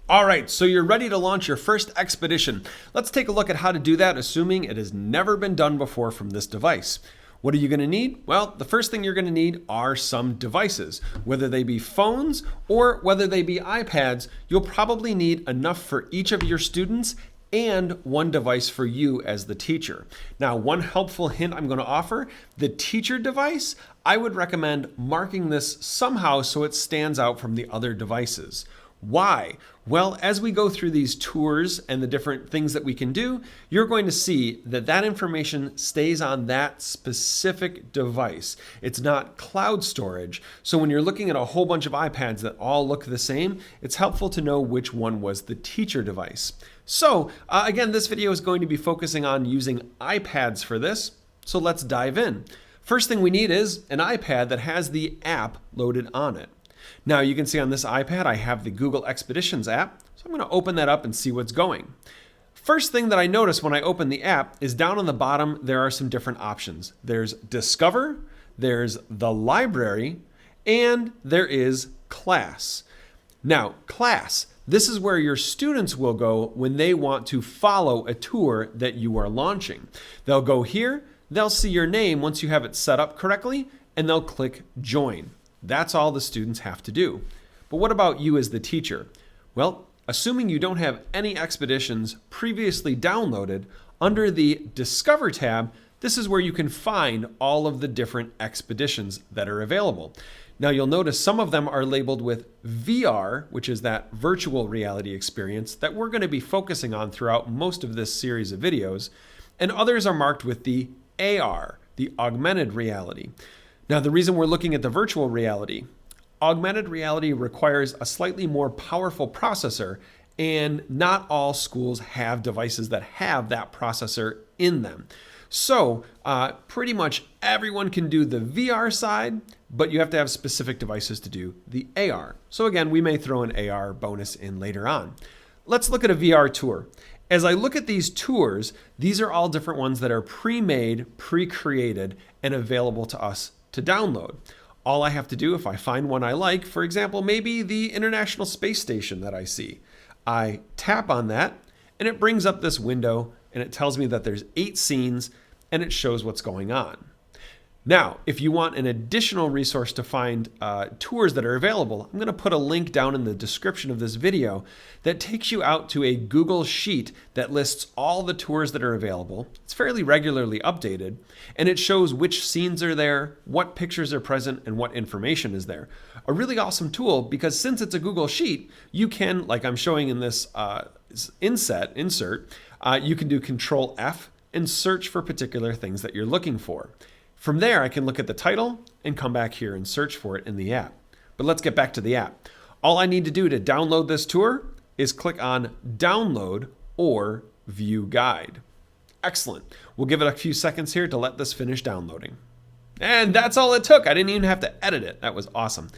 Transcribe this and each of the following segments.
All right, so you're ready to launch your first expedition. Let's take a look at how to do that, assuming it has never been done before from this device. What are you going to need? Well, the first thing you're going to need are some devices. Whether they be phones or whether they be iPads, you'll probably need enough for each of your students and one device for you as the teacher. Now, one helpful hint I'm going to offer, the teacher device, I would recommend marking this somehow so it stands out from the other devices. Why? Well, as we go through these tours and the different things that we can do, you're going to see that that information stays on that specific device. It's not cloud storage. So when you're looking at a whole bunch of iPads that all look the same, it's helpful to know which one was the teacher device. So again, this video is going to be focusing on using iPads for this. So let's dive in. First thing we need is an iPad that has the app loaded on it. Now you can see on this iPad, I have the Google Expeditions app. So I'm going to open that up and see what's going. First thing that I notice when I open the app is down on the bottom, there are some different options. There's Discover, there's the Library, and there is Class. Now, Class, this is where your students will go when they want to follow a tour that you are launching. They'll go here, they'll see your name once you have it set up correctly, and they'll click Join. That's all the students have to do. But what about you as the teacher? Well, assuming you don't have any expeditions previously downloaded, under the Discover tab, this is where you can find all of the different expeditions that are available. Now you'll notice some of them are labeled with VR, which is that virtual reality experience that we're going to be focusing on throughout most of this series of videos, and others are marked with the AR, the augmented reality. Now, the reason we're looking at the virtual reality, augmented reality requires a slightly more powerful processor, and not all schools have devices that have that processor in them. So pretty much everyone can do the VR side, but you have to have specific devices to do the AR. So again, we may throw an AR bonus in later on. Let's look at a VR tour. As I look at these tours, these are all different ones that are pre-made, pre-created, and available to us to download. All I have to do, if I find one I like, for example, maybe the International Space Station that I see, I tap on that and it brings up this window and it tells me that there's 8 scenes and it shows what's going on. Now, if you want an additional resource to find tours that are available, I'm going to put a link down in the description of this video that takes you out to a Google Sheet that lists all the tours that are available. It's fairly regularly updated, and it shows which scenes are there, what pictures are present, and what information is there. A really awesome tool because since it's a Google Sheet, you can, like I'm showing in this insert, you can do Control F and search for particular things that you're looking for. From there, I can look at the title and come back here and search for it in the app. But let's get back to the app. All I need to do to download this tour is click on Download or View Guide. Excellent. We'll give it a few seconds here to let this finish downloading. And that's all it took. I didn't even have to edit it. That was awesome.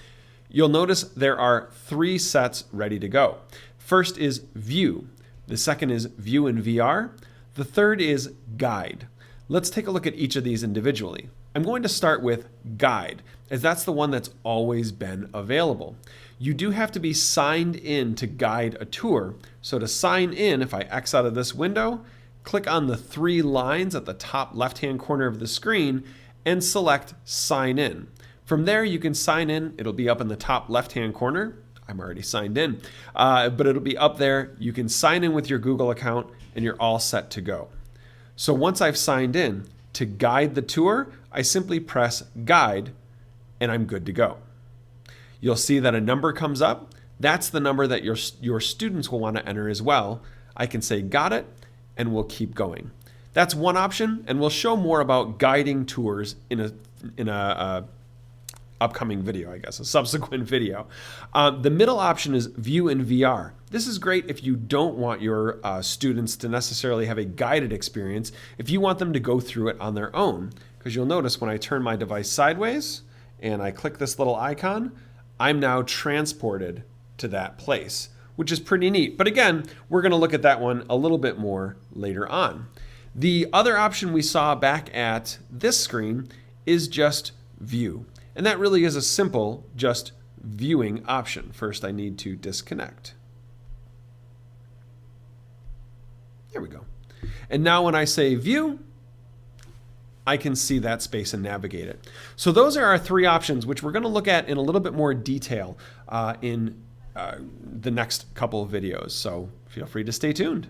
You'll notice there are 3 sets ready to go. First is View. The second is View in VR. The third is Guide. Let's take a look at each of these individually. I'm going to start with Guide, as that's the one that's always been available. You do have to be signed in to guide a tour. So to sign in, if I X out of this window, click on the 3 lines at the top left-hand corner of the screen and select Sign In. From there, you can sign in. It'll be up in the top left-hand corner. I'm already signed in, but it'll be up there. You can sign in with your Google account and you're all set to go. So once I've signed in, to guide the tour, I simply press Guide and I'm good to go. You'll see that a number comes up. That's the number that your students will want to enter as well. I can say got it and we'll keep going. That's one option, and we'll show more about guiding tours in a upcoming video, I guess, a subsequent video. The middle option is View in VR. This is great if you don't want your students to necessarily have a guided experience, if you want them to go through it on their own. Because you'll notice when I turn my device sideways and I click this little icon, I'm now transported to that place, which is pretty neat. But again, we're going to look at that one a little bit more later on. The other option we saw back at this screen is just View. And that really is a simple, just viewing option. First, I need to disconnect. There we go. And now when I say view, I can see that space and navigate it. So those are our three options, which we're going to look at in a little bit more detail in the next couple of videos. So feel free to stay tuned.